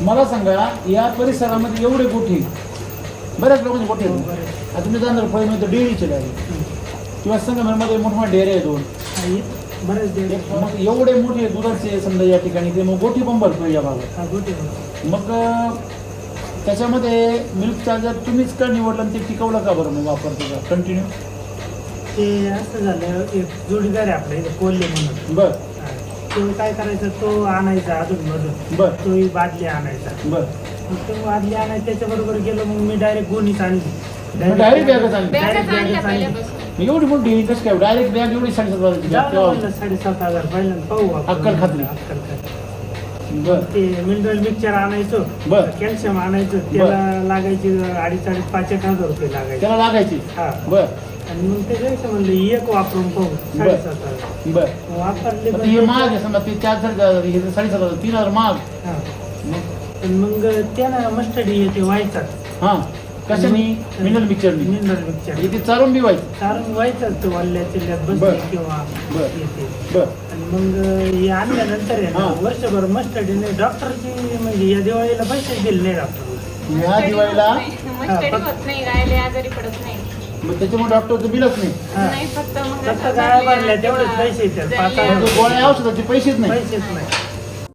मला सांगा या परिसरामध्ये एवढे गोठे बऱ्याच लोकांचे गोठे आहेत. आता तुम्ही जाणार फळमध्ये डेअरीचे डायरेक्ट किंवा संगमेरमध्ये मोठमोठे डेअरी आहे दोन बरेच मग एवढे मोठे दुधाचे समजा या ठिकाणी ते मग गोठी पण भरतो या भागात. मग त्याच्यामध्ये मिल्क चार्जर तुम्हीच का निवडलं आणि ते टिकवलं का बरं मग वापरतो का कंटिन्यू? ते असं झालं एक जोडीदार आहे आपल्या इथे कोल्हे म्हणून. बर तो काय करायचा तो आणायचा अजून मधून बर तोही बादली आणायचा. बर मग तो बादली आणायचा त्याच्याबरोबर गेलो मग मी डायरेक्ट गोणीच आणली. डायरेक्ट बॅगच आणली. डायरेक्ट बॅगच आणली. एवढी मोठी डेअरी कसं काय डायरेक्ट बॅग एवढी 7,500 जाऊ म्हणलं 7,500 पहिल्यांदा पाहू आपण. अक्कल खात्री. अक्कल खात्री. बर ते मिनरल मिक्सचर आणायचो बर कॅल्शियम आणायचं त्याला लागायचे 2,500-5,000 रुपये लागायचे. त्याला लागायची. हा बर आणि मग त्याच्यापेक्षा म्हणलं एक वापरून पाहू 7,500 बर वापरले. आता हे महाग आहे समजा ते 4,000 हे 7,500 3,000 महाग. हा मग पण मग त्यानं मस्टडी येते व्हायचा. हां कशाने मिनरल मिक्सरनी मिनरल मिक्सचर इथे चारून बी व्हायचं. कारण व्हायचाच तो वल्ल्या चिल्ल्यात बर. बसले किंवा बर. येते. बर आणि मग हे आणल्यानंतर आहे ना हा. वर्षभर मस्टडीने डॉक्टरची म्हणजे या दिवाळीला पैसे दिले नाही डॉक्टर. ह्या दिवाळीला मस्टडी होत नाही गायले आजारी पडत नाही. मग त्याच्यामुळे डॉक्टरचं बिलच नाही. नाही फक्त मग फक्त गाय भरल्या तेवढेच पैसे येतात 5,000 गोळ्या औषधाचे पैसेच नाही. पैसेच नाही.